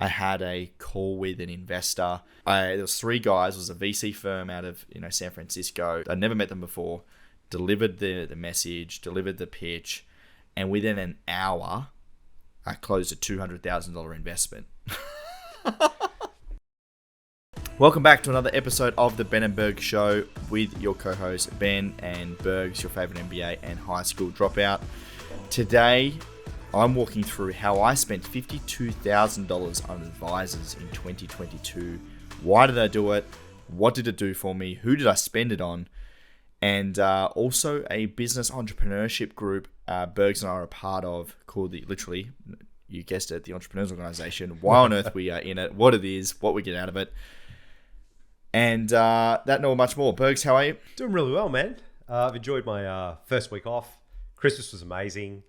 I had a call with an investor. There was 3 guys. It was a VC firm out of San Francisco. I'd never met them before. Delivered the message, delivered the pitch, and within an hour, I closed a $200,000 investment. Welcome back to another episode of the Ben and Berg Show with your co-hosts Ben and Bergs, your favorite NBA and high school dropout. Today, I'm walking through how I spent $52,000 on advisors in 2022. Why did I do it? What did it do for me? Who did I spend it on? And also a business entrepreneurship group Bergs and I are a part of called literally, you guessed it, the Entrepreneurs Organization. Why on earth we are in it, what it is, what we get out of it. And that and all much more. Bergs, how are you? Doing really well, man. I've enjoyed my first week off. Christmas was amazing.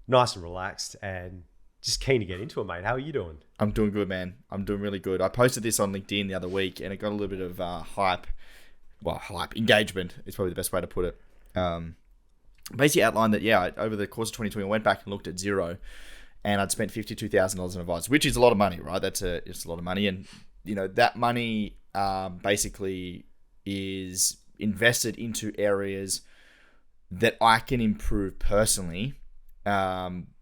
Nice and relaxed, and just keen to get into it, mate. How are you doing? I'm doing good, man. I'm doing really good. I posted this on LinkedIn the other week, and it got a little bit of engagement is probably the best way to put it. Basically outlined that, over the course of 2020, I went back and looked at Xero, and I'd spent $52,000 on advice, which is a lot of money, right? It's a lot of money, and that money basically is invested into areas that I can improve personally.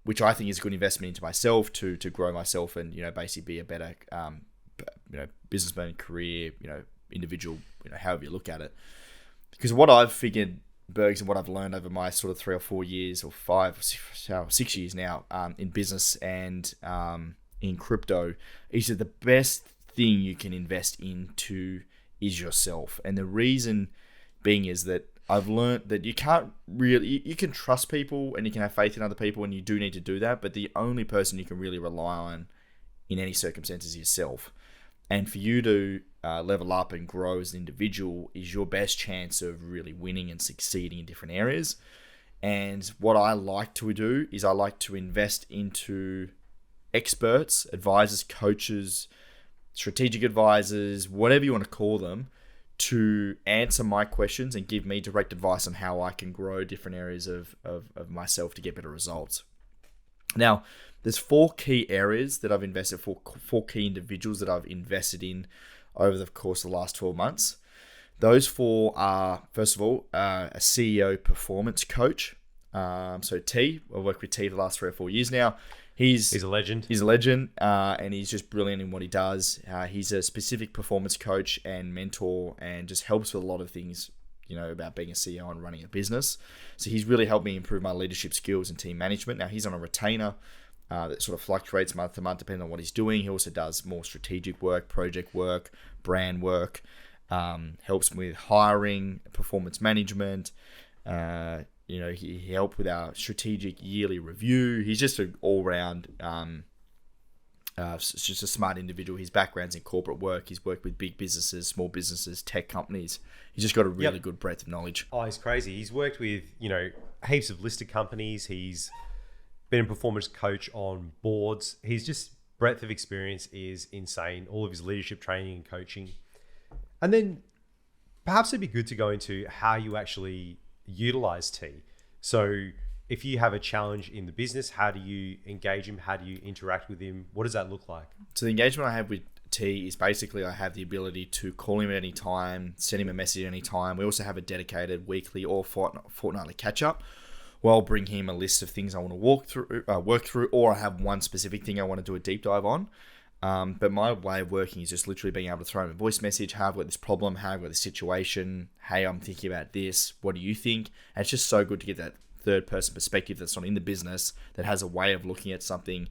Which I think is a good investment into myself to grow myself and basically be a better businessman, career, individual, however you look at it. Because what I've figured, Bergs, and what I've learned over my sort of 3 or 4 years or 5 or 6 years now in business and in crypto is that the best thing you can invest into is yourself. And the reason being is that I've learned that you can trust people and you can have faith in other people, and you do need to do that, but the only person you can really rely on in any circumstances is yourself. And for you to level up and grow as an individual is your best chance of really winning and succeeding in different areas. And what I like to do is I like to invest into experts, advisors, coaches, strategic advisors, whatever you want to call them, to answer my questions and give me direct advice on how I can grow different areas of myself to get better results. Now, there's 4 key areas that I've invested, four key individuals that I've invested in over the course of the last 12 months. Those 4 are, first of all, a CEO performance coach. So T, I've worked with T for the last 3 or 4 years now. He's a legend. He's a legend, and he's just brilliant in what he does. He's a specific performance coach and mentor, and just helps with a lot of things, about being a CEO and running a business. So he's really helped me improve my leadership skills and team management. Now, he's on a retainer that sort of fluctuates month to month depending on what he's doing. He also does more strategic work, project work, brand work, helps with hiring, performance management. He helped with our strategic yearly review. He's just an all-round, just a smart individual. His background's in corporate work. He's worked with big businesses, small businesses, tech companies. He's just got a really good breadth of knowledge. Oh, he's crazy. He's worked with, heaps of listed companies. He's been a performance coach on boards. He's just, breadth of experience is insane. All of his leadership training and coaching. And then perhaps it'd be good to go into how you actually utilize T. So if you have a challenge in the business, how do you engage him? How do you interact with him? What does that look like? So the engagement I have with T is basically I have the ability to call him at any time, send him a message at any time. We also have a dedicated weekly or fortnightly catch up. Well, I'll bring him a list of things I want to work through, or I have one specific thing I want to do a deep dive on. But my way of working is just literally being able to throw him a voice message. How I've got this problem, how I've got this situation. Hey, I'm thinking about this. What do you think? And it's just so good to get that third person perspective that's not in the business, that has a way of looking at something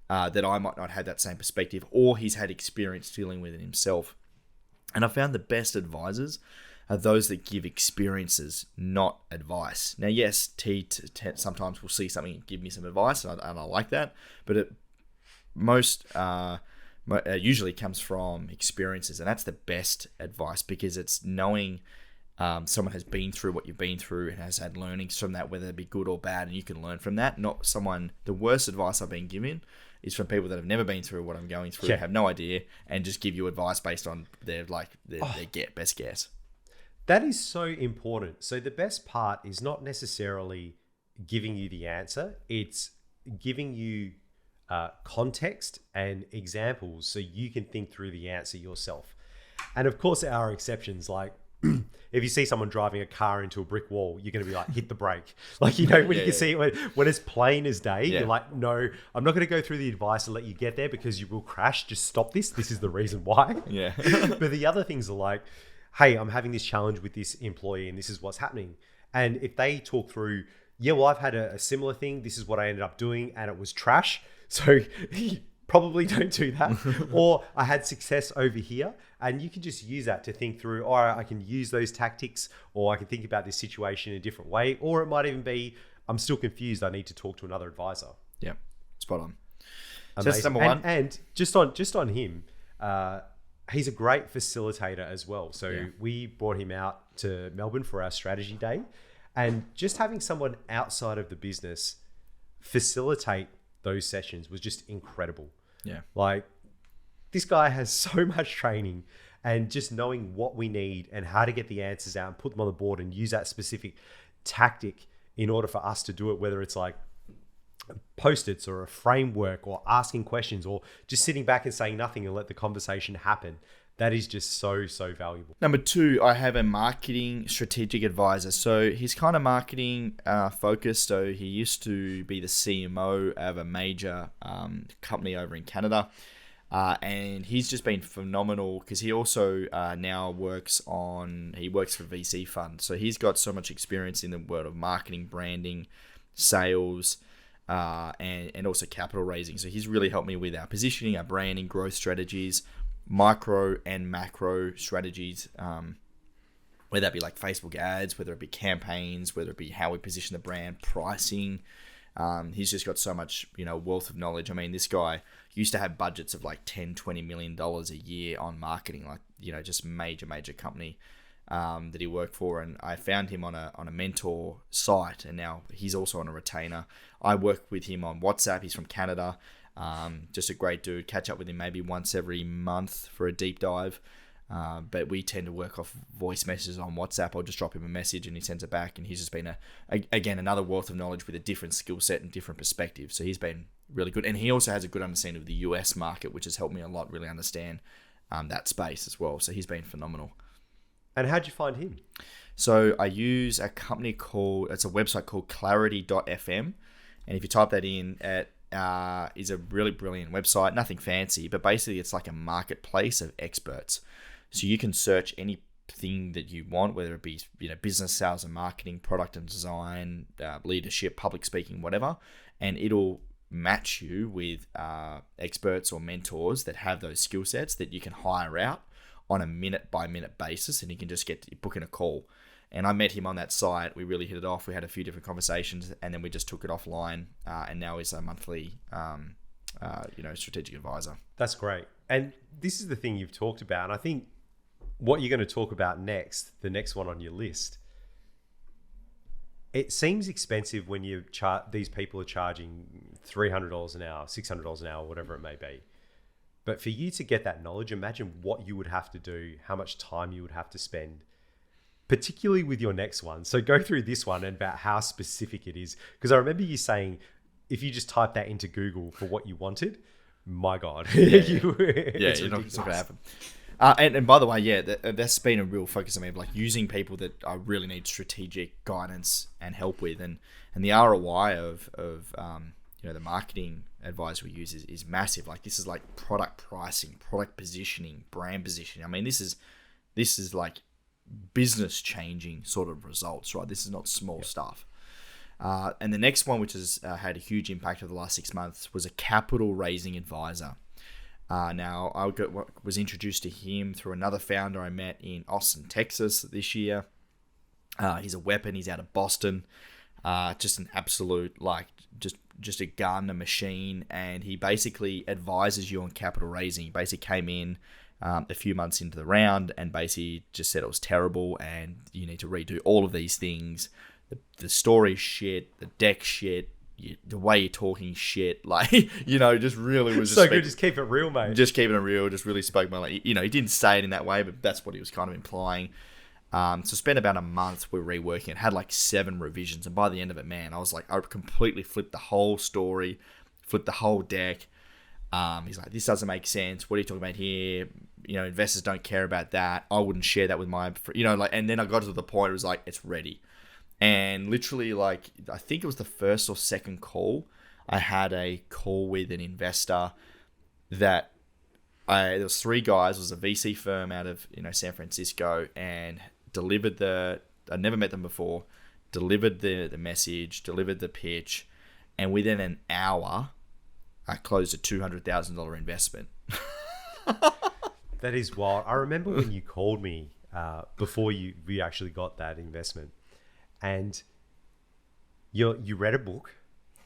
that I might not have that same perspective, or he's had experience dealing with it himself. And I found the best advisors are those that give experiences, not advice. Now, yes, T sometimes will see something and give me some advice, and I like that, but it usually comes from experiences, and that's the best advice, because it's knowing someone has been through what you've been through and has had learnings from that, whether it be good or bad, and you can learn from that. Not someone, the worst advice I've been given is from people that have never been through what I'm going through, have no idea, and just give you advice based on their best guess. That is so important. So the best part is not necessarily giving you the answer. It's giving you context and examples so you can think through the answer yourself. And of course, there are exceptions. Like if you see someone driving a car into a brick wall, you're going to be like, hit the brake. Like, you know, when you can see it, when it's plain as day, you're like, no, I'm not going to go through the advice and let you get there because you will crash. Just stop this. This is the reason why. Yeah. But the other things are like, hey, I'm having this challenge with this employee and this is what's happening. And if they talk through, yeah, well, I've had a similar thing. This is what I ended up doing and it was trash. So probably don't do that. Or I had success over here, and you can just use that to think through, all right, I can use those tactics, or I can think about this situation in a different way. Or it might even be, I'm still confused. I need to talk to another advisor. Yeah, spot on. Amazing. So that's number one. And just on him, he's a great facilitator as well. So we brought him out to Melbourne for our strategy day, and just having someone outside of the business facilitate those sessions was just incredible. Yeah. Like, this guy has so much training, and just knowing what we need and how to get the answers out and put them on the board and use that specific tactic in order for us to do it, whether it's like post-its or a framework or asking questions or just sitting back and saying nothing and let the conversation happen. That is just so, so valuable. Number two, I have a marketing strategic advisor. So he's kind of marketing focused. So he used to be the CMO of a major company over in Canada. And he's just been phenomenal because he also now works for VC funds. So he's got so much experience in the world of marketing, branding, sales, and also capital raising. So he's really helped me with our positioning, our branding, growth strategies, micro and macro strategies, whether that be like Facebook ads, whether it be campaigns, whether it be how we position the brand, pricing. He's just got so much, wealth of knowledge. I mean, this guy used to have budgets of like $10-20 million a year on marketing, like, just major company that he worked for. And I found him on a mentor site, and now he's also on a retainer. I work with him on WhatsApp. He's from Canada. Just a great dude. Catch up with him maybe once every month for a deep dive. But we tend to work off voice messages on WhatsApp. I'll just drop him a message and he sends it back. And he's just been again, another wealth of knowledge with a different skill set and different perspective. So he's been really good. And he also has a good understanding of the US market, which has helped me a lot really understand that space as well. So he's been phenomenal. And how'd you find him? So I use a company it's a website called clarity.fm. And if you type that in, is a really brilliant website. Nothing fancy, but basically it's like a marketplace of experts. So you can search anything that you want, whether it be business, sales and marketing, product and design, leadership, public speaking, whatever, and it'll match you with experts or mentors that have those skill sets that you can hire out on a minute by minute basis, and you can just book in a call. And I met him on that site. We really hit it off. We had a few different conversations, and then we just took it offline. And now he's a monthly, strategic advisor. That's great. And this is the thing you've talked about. And I think what you're going to talk about next, the next one on your list, it seems expensive when these people are charging $300 an hour, $600 an hour, whatever it may be. But for you to get that knowledge, imagine what you would have to do, how much time you would have to spend, particularly with your next one. So go through this one and about how specific it is. Because I remember you saying, if you just type that into Google for what you wanted, my God. It's not going to happen. And by the way, that's been a real focus on me of like using people that I really need strategic guidance and help with. And the ROI of the marketing advice we use is massive. Like this is like product pricing, product positioning, brand positioning. I mean, this is like business changing sort of results, right? This is not small stuff. And the next one, which has had a huge impact over the last 6 months, was a capital raising advisor. Now, I was introduced to him through another founder I met in Austin, Texas this year. He's a weapon. He's out of Boston. Just an absolute, just a gun, a machine. And he basically advises you on capital raising. He basically came in a few months into the round and basically just said it was terrible and you need to redo all of these things. The story shit, the deck shit, the way you're talking shit, just really was so good. Just keep it real, mate. Just keeping it real. Just really spoke my, he didn't say it in that way, but that's what he was kind of implying. So spent about a month with reworking it. Had like 7 revisions, and by the end of it, man, I was like, I completely flipped the whole story, flipped the whole deck. He's like, this doesn't make sense. What are you talking about here? Investors don't care about that. I wouldn't share that with my, and then I got to the point where it was like, it's ready. And literally, like, I think it was the first or second call, I had a call with an investor that there was 3 guys. It was a VC firm out of, San Francisco, and delivered I'd never met them before, delivered the message, delivered the pitch, and within an hour, I closed a $200,000 investment. That is wild. I remember when you called me before we actually got that investment, and you read a book,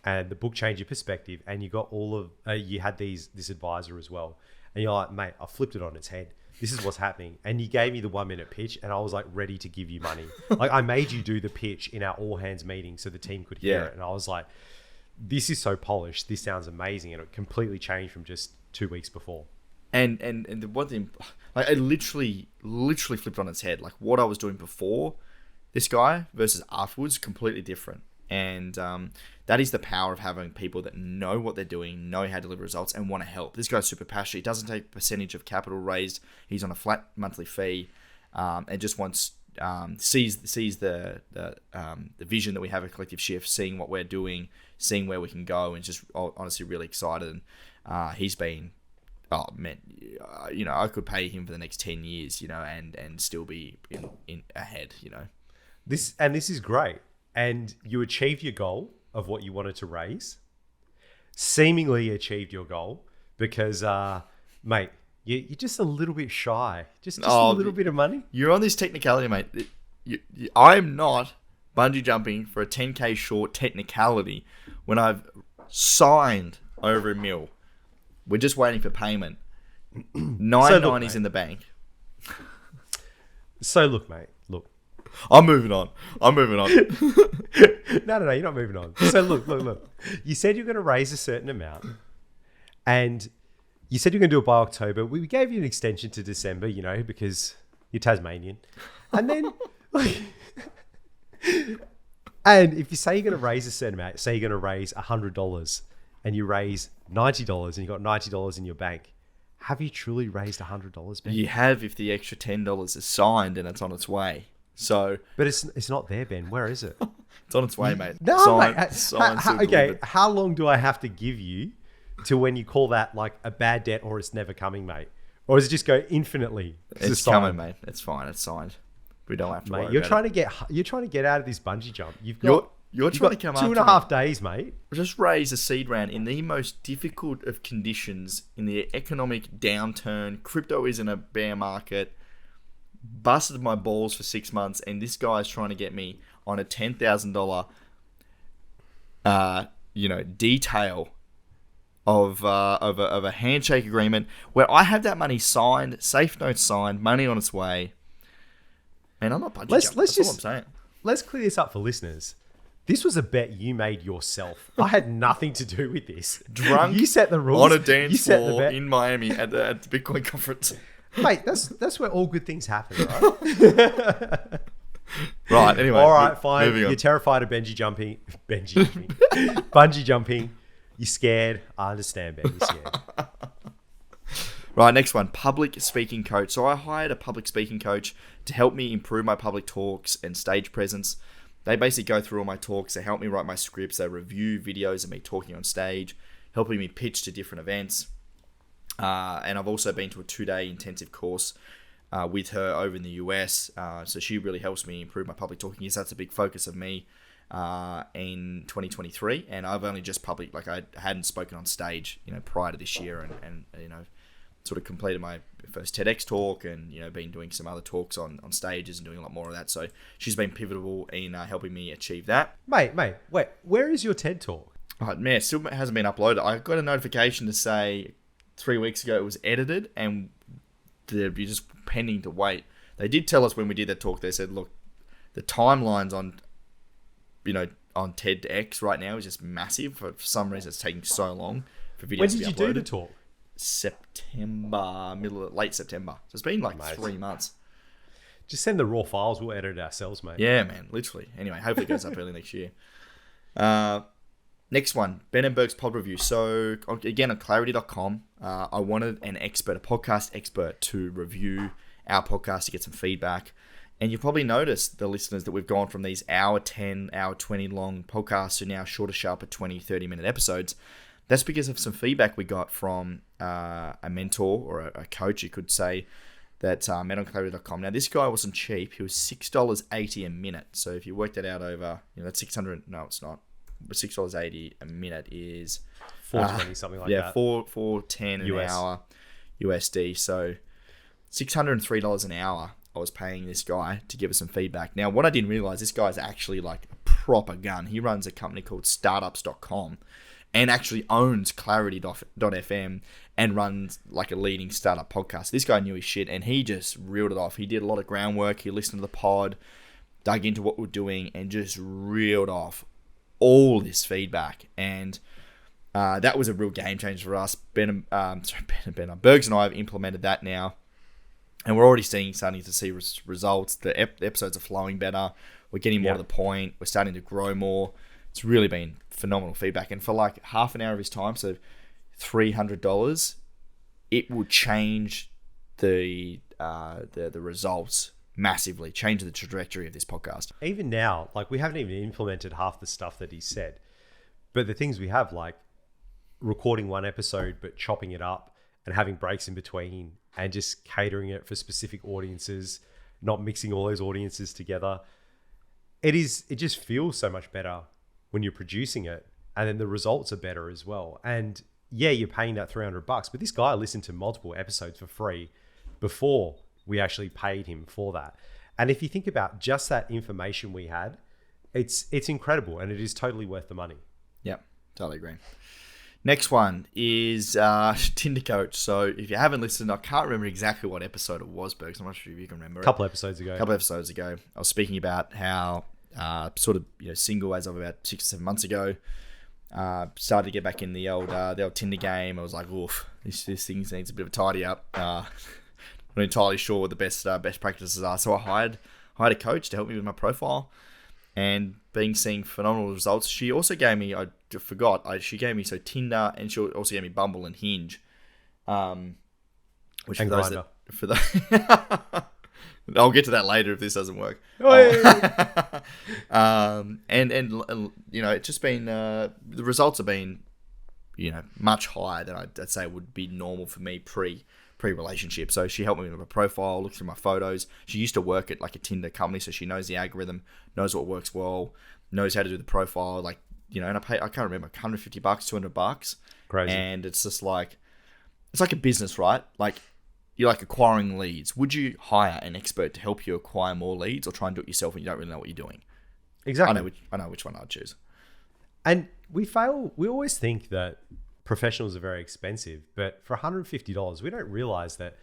and the book changed your perspective, and you got you had this advisor as well, and you're like, mate, I flipped it on its head. This is what's happening. And you gave me the 1-minute pitch, and I was like ready to give you money. Like, I made you do the pitch in our all hands meeting so the team could hear it. And I was like, this is so polished. This sounds amazing. And it completely changed from just 2 weeks before. And the one thing, like, I literally flipped on its head. Like, what I was doing before this guy versus afterwards, completely different. And that is the power of having people that know what they're doing, know how to deliver results, and want to help. This guy's super passionate. He doesn't take a percentage of capital raised. He's on a flat monthly fee, and just wants sees the vision that we have at Collective Shift, seeing what we're doing, seeing where we can go, and just honestly really excited. And he's been, oh man, I could pay him for the next 10 years, and still be in ahead, This is great. And you achieved your goal of what you wanted to raise. Seemingly achieved your goal because, mate, you're just a little bit shy. Just a little bit of money. You're on this technicality, mate. I am not bungee jumping for a 10K short technicality when I've signed over $1 million. We're just waiting for payment. 990's in the bank. So look, mate. Look. I'm moving on. No, you're not moving on. So look. You said you're going to raise a certain amount, and you said you're going to do it by October. We gave you an extension to December, because you're Tasmanian. And then, and if you say you're going to raise a certain amount, say you're going to raise $100, and you raise $90, and you got $90 in your bank, have you truly raised $100, Ben? You have if the extra $10 is signed and it's on its way. So, but it's not there, Ben. Where is it? It's on its way, mate. No, mate. Okay, how long do I have to give you to when you call that like a bad debt or it's never coming, mate? Or does it just go infinitely? It's coming, mate. It's fine. It's signed. We don't have to worry you're about trying it. You're trying to get out of this bungee jump. You're trying to come up 2.5 days, mate. Just raise a seed round in the most difficult of conditions in the economic downturn. Crypto is in a bear market. Busted my balls for 6 months, and this guy's trying to get me on a $10,000 detail of a handshake agreement where I have that money signed, safe notes signed, money on its way. Man, I'm not bungee jumping. That's all I'm saying. Let's clear this up for listeners. This was a bet you made yourself. I had nothing to do with this. Drunk, you set the rules on a dance floor in Miami at the Bitcoin conference. Mate, that's where all good things happen, right? Right, anyway. All right, fine. You're terrified of bungee jumping. You're scared. I understand, Ben. You're scared. Right, next one. Public speaking coach. So I hired a public speaking coach to help me improve my public talks and stage presence. They basically go through all my talks. They help me write my scripts. They review videos of me talking on stage, helping me pitch to different events. And I've also been to a 2-day intensive course with her over in the US. So she really helps me improve my public talking. Yes, that's a big focus of me in 2023. And I've only just I hadn't spoken on stage, prior to this year, and sort of completed my first TEDx talk, and been doing some other talks on stages and doing a lot more of that. So she's been pivotal in helping me achieve that. Mate, wait, where is your TED talk? Oh, man, it still hasn't been uploaded. I got a notification to say 3 weeks ago it was edited, and they're just pending to wait. They did tell us when we did that talk, they said, look, the timelines on TEDx right now is just massive. For some reason, it's taking so long for videos to be uploaded. When did you do the talk? Late September. So it's been 3 months. Just send the raw files. We'll edit it ourselves, mate. Yeah, man. Literally. Anyway, hopefully it goes up early next year. Next one, Ben and Berg's pod review. So again, on clarity.com, I wanted an expert, a podcast expert, to review our podcast to get some feedback. And you've probably noticed, the listeners, that we've gone from these hour 10, hour 20 long podcasts to now shorter, sharper 20, 30-minute episodes. That's because of some feedback we got from a mentor or a coach, you could say, that met on clarity.com. Now, this guy wasn't cheap. He was $6.80 a minute. So if you work that out over, that's 600. No, it's not. But $6.80 a minute is $4.20, something like that. Yeah, $4.10 an hour USD. So $603 an hour I was paying this guy to give us some feedback. Now, what I didn't realize, this guy's actually like a proper gun. He runs a company called startups.com and actually owns clarity.fm and runs like a leading startup podcast. This guy knew his shit, and he just reeled it off. He did a lot of groundwork. He listened to the pod, dug into what we're doing, and just reeled off all this feedback. And that was a real game changer for us. Ben and Bergs and I have implemented that now, and we're already starting to see results. The episodes are flowing better. We're getting more to the point. We're starting to grow more. It's really been phenomenal feedback. And for like half an hour of his time, so $300, it will change the results massively, change the trajectory of this podcast. Even now, like, we haven't even implemented half the stuff that he said. But the things we have, like recording one episode but chopping it up and having breaks in between and just catering it for specific audiences, not mixing all those audiences together. It just feels so much better when you're producing it, and then the results are better as well. And yeah, you're paying that $300, but this guy listened to multiple episodes for free before we actually paid him for that. And if you think about just that information we had, it's incredible, and it is totally worth the money. Yep, totally agree. Next one is Tinder Coach. So if you haven't listened, I can't remember exactly what episode it was, Bergs. I'm not sure if you can remember. A couple episodes ago, I was speaking about how single as of about 6 or 7 months ago. Started to get back in the old Tinder game. I was like, oof, this thing needs a bit of a tidy up. Not entirely sure what the best practices are. So I hired a coach to help me with my profile, and seeing phenomenal results. She also gave me, she gave me Tinder, and she also gave me Bumble and Hinge. Which and Grindr. I'll get to that later if this doesn't work. And it's just been the results have been much higher than I'd say would be normal for me pre-relationship. So she helped me with my profile, looked through my photos. She used to work at like a Tinder company, so she knows the algorithm, knows what works well, knows how to do the profile. And I can't remember, $150, $200. Crazy. And it's just like, it's like a business, right? Like, you're like acquiring leads. Would you hire an expert to help you acquire more leads, or try and do it yourself when you don't really know what you're doing? Exactly. I know which one I'd choose. And we always think that professionals are very expensive, but for $150, we don't realize that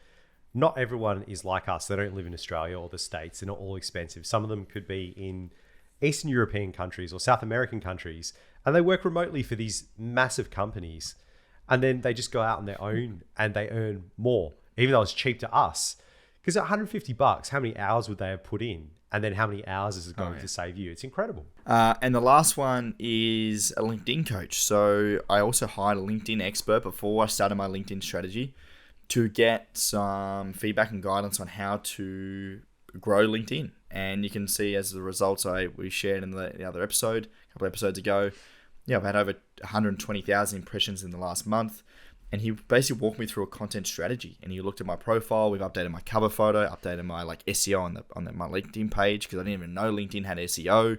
not everyone is like us. They don't live in Australia or the States. They're not all expensive. Some of them could be in Eastern European countries or South American countries, and they work remotely for these massive companies. And then they just go out on their own and they earn more, even though it's cheap to us. Because at $150, how many hours would they have put in? And then how many hours is it going to save you? It's incredible. And the last one is a LinkedIn coach. So I also hired a LinkedIn expert before I started my LinkedIn strategy to get some feedback and guidance on how to grow LinkedIn. And you can see as the results we shared in the other episode, a couple episodes ago, I've had over 120,000 impressions in the last month. And he basically walked me through a content strategy, and he looked at my profile. We've updated my cover photo, updated my SEO on my LinkedIn page, because I didn't even know LinkedIn had SEO.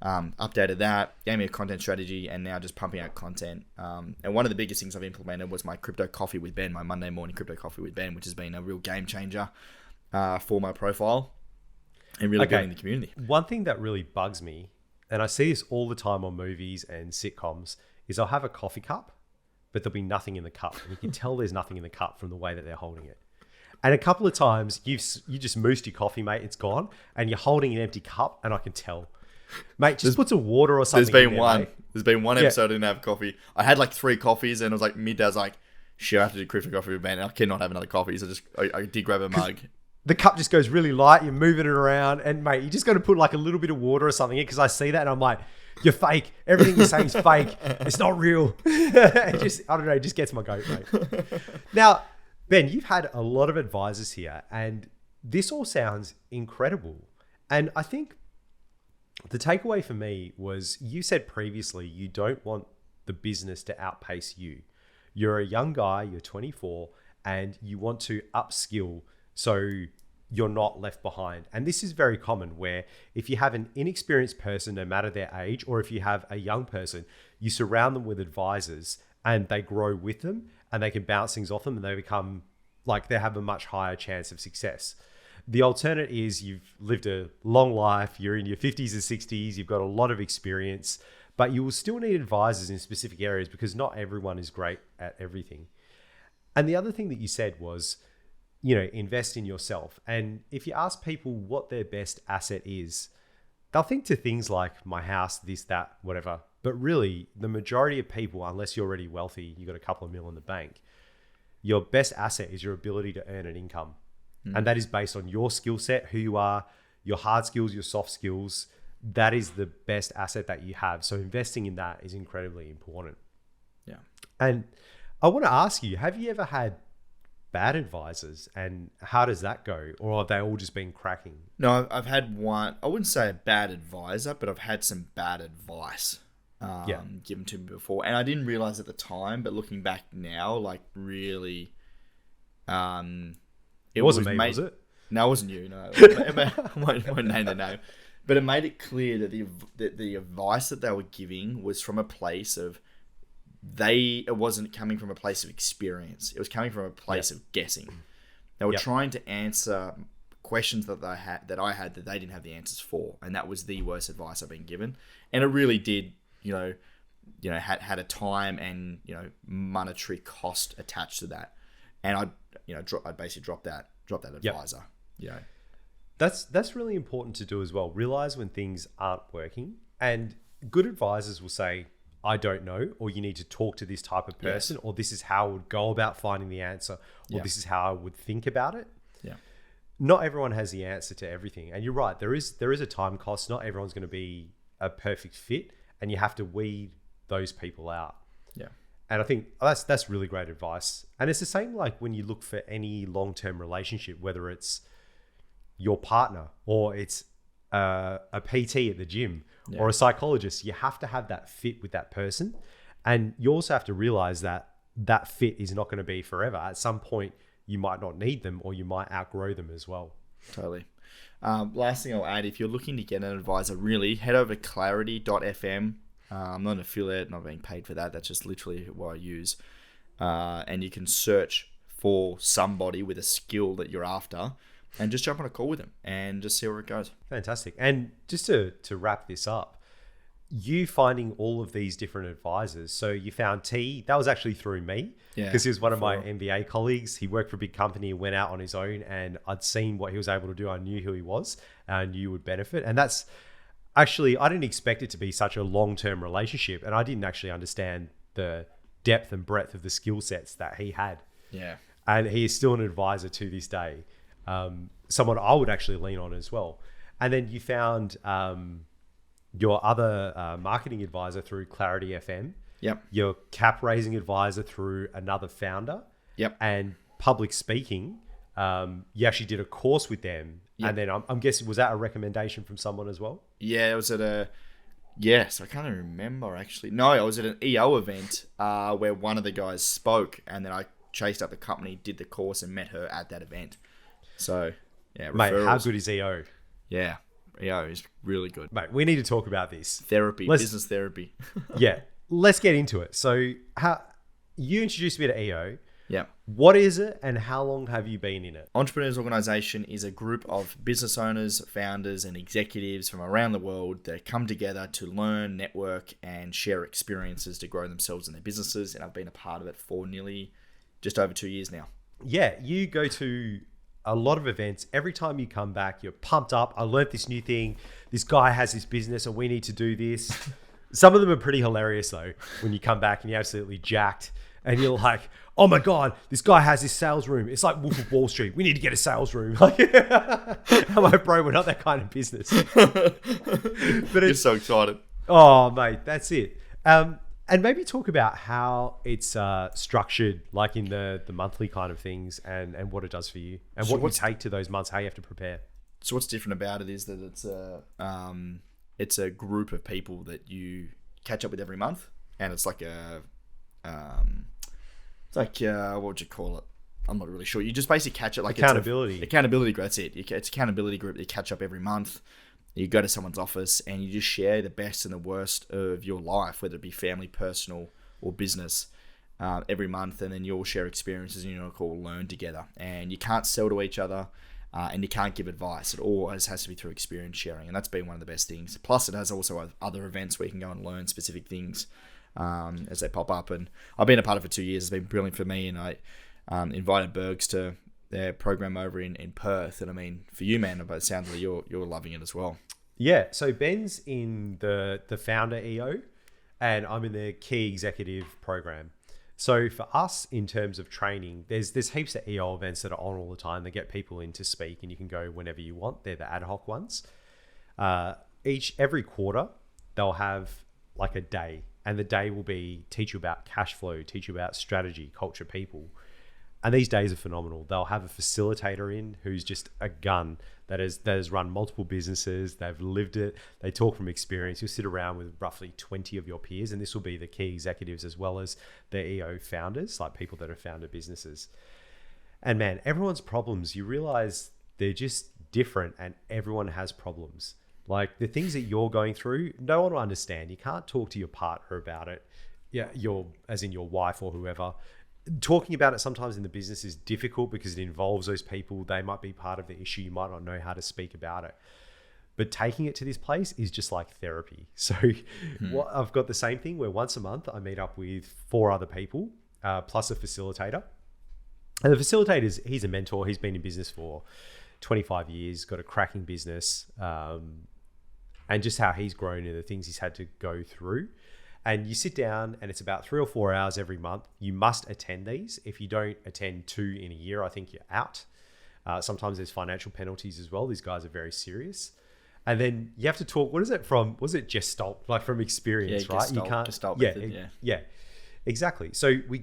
Updated that, gave me a content strategy, and now just pumping out content. And one of the biggest things I've implemented was my crypto coffee with Ben, my Monday morning crypto coffee with Ben, which has been a real game changer for my profile and really building the community. One thing that really bugs me, and I see this all the time on movies and sitcoms, is I'll have a coffee cup, but there'll be nothing in the cup. And you can tell there's nothing in the cup from the way that they're holding it. And a couple of times you just moosed your coffee, mate. It's gone. And you're holding an empty cup, and I can tell. Mate, just put some water or something There's in there, mate. There's been one episode I didn't have coffee. I had like 3 coffees, and it was like midday. I was like, shit, I have to do crypto coffee with Ben. I cannot have another coffee. So I did grab a mug. the cup just goes really light. You're moving it around, and mate, you just got to put like a little bit of water or something in, because I see that and I'm like, you're fake. Everything you're saying is fake. It's not real. I don't know. It just gets my goat, mate. Now, Ben, you've had a lot of advisors here, and this all sounds incredible. And I think the takeaway for me was, you said previously you don't want the business to outpace you. You're a young guy, you're 24, and you want to upskill so you're not left behind. And this is very common, where if you have an inexperienced person, no matter their age, or if you have a young person, you surround them with advisors and they grow with them and they can bounce things off them, and they become like, they have a much higher chance of success. The alternate is you've lived a long life, you're in your 50s and 60s, you've got a lot of experience, but you will still need advisors in specific areas, because not everyone is great at everything. And the other thing that you said was, invest in yourself. And if you ask people what their best asset is, they'll think to things like my house, this, that, whatever. But really, the majority of people, unless you're already wealthy, you've got a couple of mil in the bank, your best asset is your ability to earn an income. And that is based on your skill set, who you are, your hard skills, your soft skills. That is the best asset that you have. So investing in that is incredibly important. Yeah. And I want to ask you, have you ever had bad advisors, and how does that go? Or have they all just been cracking? No, I've had one. I wouldn't say a bad advisor, but I've had some bad advice given to me before. And I didn't realize at the time, but looking back now, like really... It wasn't me, was it? No, it wasn't you. No, I won't name the name. But it made it clear that the advice that they were giving was from a place of it wasn't coming from a place of experience. It was coming from a place of guessing. They were trying to answer questions that I had that they didn't have the answers for, and that was the worst advice I've been given. And it really did, had a time and monetary cost attached to that. And I'd basically drop that advisor. Yep. That's really important to do as well. Realize when things aren't working, and good advisors will say, I don't know, or you need to talk to this type of person, or this is how I would go about finding the answer, or this is how I would think about it. Yeah. Not everyone has the answer to everything. And you're right, there is a time cost. Not everyone's going to be a perfect fit, and you have to weed those people out. Yeah. And I think that's really great advice. And it's the same like when you look for any long-term relationship, whether it's your partner or it's a PT at the gym or a psychologist, you have to have that fit with that person. And you also have to realize that that fit is not going to be forever. At some point, you might not need them, or you might outgrow them as well. Totally. Last thing I'll add, if you're looking to get an advisor, really head over to clarity.fm. I'm not an affiliate, not being paid for that. That's just literally what I use. And you can search for somebody with a skill that you're after and just jump on a call with them and just see where it goes. Fantastic. And just to wrap this up, you finding all of these different advisors. So you found T, that was actually through me, because he was one of my MBA colleagues. He worked for a big company and went out on his own, and I'd seen what he was able to do. I knew who he was and I knew would benefit. And that's actually, I didn't expect it to be such a long-term relationship, and I didn't actually understand the depth and breadth of the skill sets that he had. Yeah. And he is still an advisor to this day. Someone I would actually lean on as well. And then you found your other marketing advisor through Clarity FM. Yep. Your cap raising advisor through another founder. Yep. And public speaking, you actually did a course with them. Yep. And then I'm guessing, was that a recommendation from someone as well? Yeah, it was at yes, I can't even remember actually. No, I was at an EO event where one of the guys spoke, and then I chased up the company, did the course, and met her at that event. So, yeah, mate, referrals. How good is EO? Yeah, EO is really good. Mate, we need to talk about this. Business therapy. Yeah, let's get into it. So, how you introduced me to EO. Yeah. What is it, and how long have you been in it? Entrepreneurs Organisation is a group of business owners, founders, and executives from around the world that come together to learn, network, and share experiences to grow themselves and their businesses. And I've been a part of it for nearly just over 2 years now. Yeah, you go to a lot of events. Every time you come back, you're pumped up. I learned this new thing. This guy has this business, and we need to do this. Some of them are pretty hilarious though. When you come back and you're absolutely jacked. and you're like, oh my God, this guy has this sales room. It's like Wolf of Wall Street. We need to get a sales room. Like, I'm like, bro, we're not that kind of business. But You're so excited. Oh, mate, that's it. And maybe talk about how it's structured, like in the monthly kind of things, and what it does for you, and So what you take to those months, how you have to prepare. So what's different about it is that it's a group of people that you catch up with every month, and it's like what would you call it? I'm not really sure. You just basically catch it like accountability. Accountability group. That's it. It's accountability group. You catch up every month. You go to someone's office and you just share the best and the worst of your life, whether it be family, personal, or business, every month. And then you'll share experiences and you'll all learn together. And you can't sell to each other, and you can't give advice. It always has to be through experience sharing. And that's been one of the best things. Plus, it has also other events where you can go and learn specific things as they pop up. And I've been a part of it for 2 years. It's been brilliant for me. And I invited Bergs to their program over in Perth. And I mean, for you, man, by the sounds of it, you're loving it as well. Yeah. So Ben's in the founder EO, and I'm in the key executive program. So for us, in terms of training, there's heaps of EO events that are on all the time. They get people in to speak, and you can go whenever you want. They're the ad hoc ones. Every quarter, they'll have like a day, and the day will be teach you about cash flow, teach you about strategy, culture, people. And these days are phenomenal. They'll have a facilitator in who's just a gun that has run multiple businesses. They've lived it. They talk from experience. You'll sit around with roughly 20 of your peers, and this will be the key executives as well as the EO founders, like people that have founded businesses. And man, everyone's problems, you realize they're just different, and everyone has problems. Like the things that you're going through, no one will understand. You can't talk to your partner about it. Yeah, as in your wife or whoever. Talking about it sometimes in the business is difficult because it involves those people. They might be part of the issue. You might not know how to speak about it. But taking it to this place is just like therapy. So I've got the same thing where once a month I meet up with 4 other people, plus a facilitator. And the facilitator, he's a mentor. He's been in business for 25 years, got a cracking business, and just how he's grown and the things he's had to go through. And you sit down and it's about 3 or 4 hours every month. You must attend these. If you don't attend 2 in a year, I think you're out. Sometimes there's financial penalties as well. These guys are very serious. And then you have to talk, was it Gestalt, like from experience, right? Gestalt, you can't, Gestalt yeah, method, yeah, exactly. So we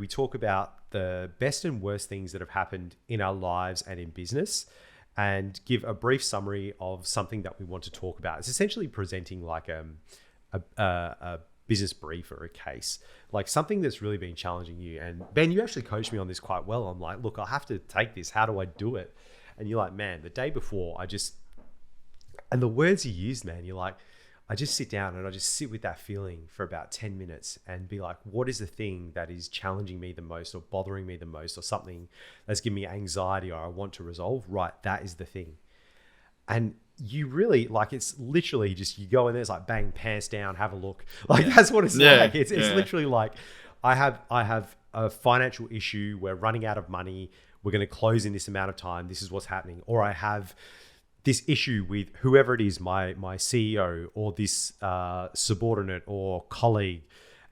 talk about the best and worst things that have happened in our lives and in business, and give a brief summary of something that we want to talk about. It's essentially presenting like a business brief or a case, like something that's really been challenging you. And Ben, you actually coached me on this quite well. I'm like, look, I have to take this. How do I do it? And you're like, man, the day before and the words you used, man, you're like, I just sit down and I just sit with that feeling for about 10 minutes and be like, what is the thing that is challenging me the most or bothering me the most, or something that's giving me anxiety or I want to resolve? Right. That is the thing. And you really, like, it's literally just, you go in there, it's like bang, pants down, have a look. Like that's what it's like. It's literally like, I have a financial issue. We're running out of money. We're going to close in this amount of time. This is what's happening. Or I have this issue with whoever it is, my CEO or this subordinate or colleague,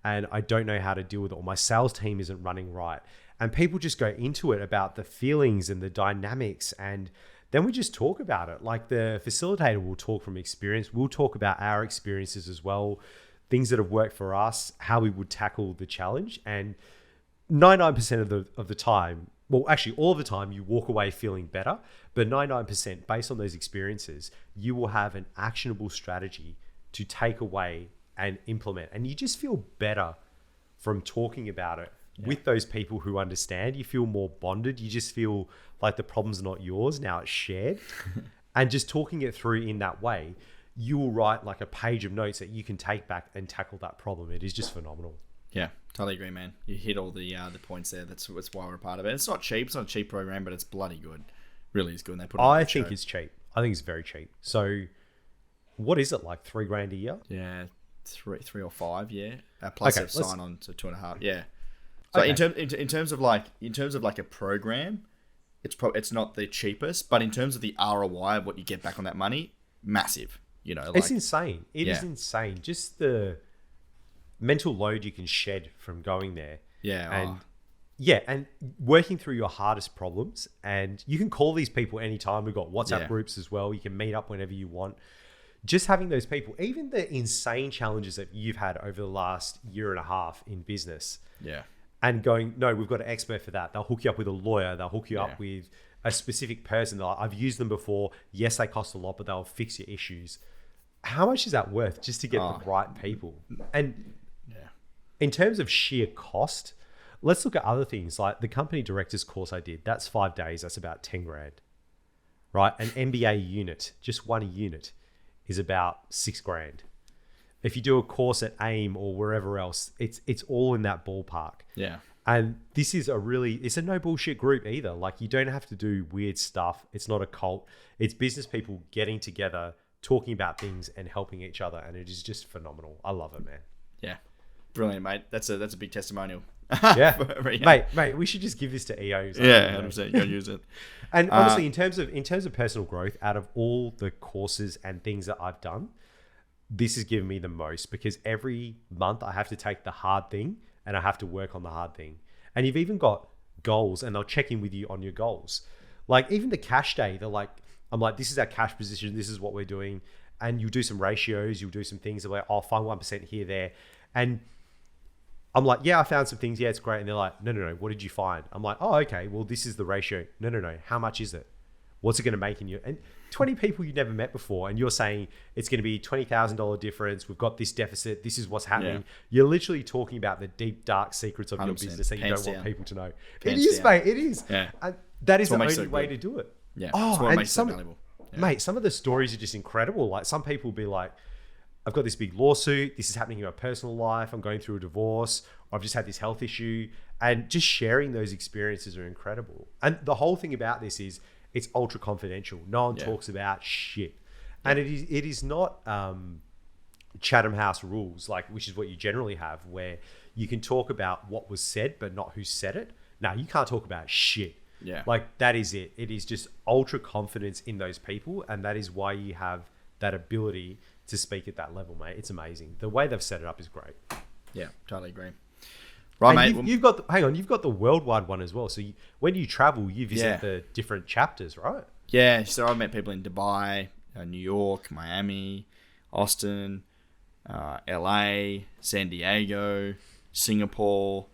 and I don't know how to deal with it, or my sales team isn't running right. And people just go into it about the feelings and the dynamics, and then we just talk about it. Like the facilitator will talk from experience. We'll talk about our experiences as well, things that have worked for us, how we would tackle the challenge. And 99% of the time, well, actually all of the time, you walk away feeling better. But 99% based on those experiences, you will have an actionable strategy to take away and implement. And you just feel better from talking about it with those people who understand. You feel more bonded. You just feel like the problem's not yours. Now it's shared. And just talking it through in that way, you will write like a page of notes that you can take back and tackle that problem. It is just phenomenal. Yeah, totally agree, man. You hit all the points there. That's why we're a part of it. It's not cheap. It's not a cheap program, but it's bloody good. Really is good. And they put it on I think it's cheap. I think it's very cheap. So what is it, like $3,000 a year? Yeah, three or 5. Yeah, plus a sign on to 2.5. Yeah. So in terms of like a program, it's not the cheapest, but in terms of the ROI of what you get back on that money, massive. You know, like, it's insane. It is insane. Just the mental load you can shed from going there. Yeah. And yeah, and working through your hardest problems. And you can call these people anytime. We've got WhatsApp groups as well. You can meet up whenever you want. Just having those people, even the insane challenges that you've had over the last year and a half in business. Yeah. And going, no, we've got an expert for that. They'll hook you up with a lawyer. They'll hook you up with a specific person. They're like, I've used them before. Yes, they cost a lot, but they'll fix your issues. How much is that worth just to get the right people? And in terms of sheer cost, let's look at other things like the company directors course I did. That's 5 days. That's about 10 grand, right? An MBA unit, just one unit, is about 6 grand. If you do a course at AIM or wherever else, it's all in that ballpark. Yeah. And this is it's a no bullshit group either. Like, you don't have to do weird stuff. It's not a cult. It's business people getting together, talking about things and helping each other. And it is just phenomenal. I love it, man. Yeah. Brilliant, mate. That's a big testimonial. Yeah. Mate, we should just give this to EOs. Yeah, 100%. Go use it. And honestly, in terms of personal growth, out of all the courses and things that I've done, this has given me the most, because every month I have to take the hard thing and I have to work on the hard thing. And you've even got goals, and they'll check in with you on your goals. Like, even the cash day, I'm like, this is our cash position. This is what we're doing. And you'll do some ratios. You'll do some things. They're like, I'll find 1% here, there. And I'm like, yeah, I found some things. Yeah, it's great. And they're like, no. What did you find? I'm like, oh, okay. Well, this is the ratio. No. How much is it? What's it going to make in you? And 20 people you never met before, and you're saying it's going to be $20,000 difference. We've got this deficit. This is what's happening. Yeah. You're literally talking about the deep, dark secrets of your business that you don't want people to know. It is, mate. It is. Yeah. And that is the only way to do it. Yeah. Oh, what makes it valuable. Yeah. Mate, some of the stories are just incredible. Like, some people will be like, I've got this big lawsuit. This is happening in my personal life. I'm going through a divorce. Or I've just had this health issue. And just sharing those experiences are incredible. And the whole thing about this is it's ultra confidential. No one talks about shit. Yeah. And it is not Chatham House rules, like, which is what you generally have, where you can talk about what was said, but not who said it. No, you can't talk about shit. Yeah. Like, that is it. It is just ultra confidence in those people. And that is why you have that ability to speak at that level, mate. It's amazing. The way they've set it up is great. Yeah, totally agree. Right, and mate. You've got the worldwide one as well. So when you travel, you visit the different chapters, right? Yeah. So I've met people in Dubai, New York, Miami, Austin, LA, San Diego, Singapore,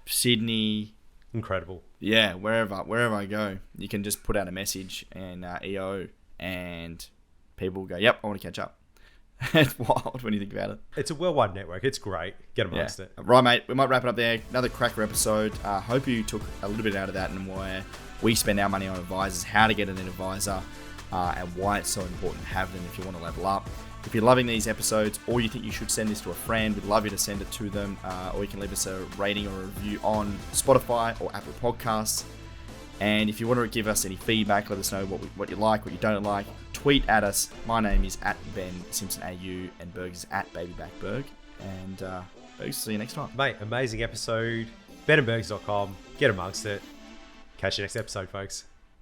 Sydney. Incredible. Yeah, wherever I go, you can just put out a message and EO, and people go, "Yep, I want to catch up." It's wild when you think about it. It's a worldwide network. It's great. Get amongst it. Right, mate. We might wrap it up there. Another cracker episode. Hope you took a little bit out of that, and where we spend our money on advisors, how to get an advisor, and why it's so important to have them if you want to level up. If you're loving these episodes, or you think you should send this to a friend, we'd love you to send it to them, or you can leave us a rating or a review on Spotify or Apple Podcasts. And if you want to give us any feedback, let us know what you like, what you don't like. Tweet at us. My name is @BenSimpsonAU, and Berg is @BabybackBerg. And Berg, see you next time. Mate, amazing episode. benandbergs.com. Get amongst it. Catch you next episode, folks.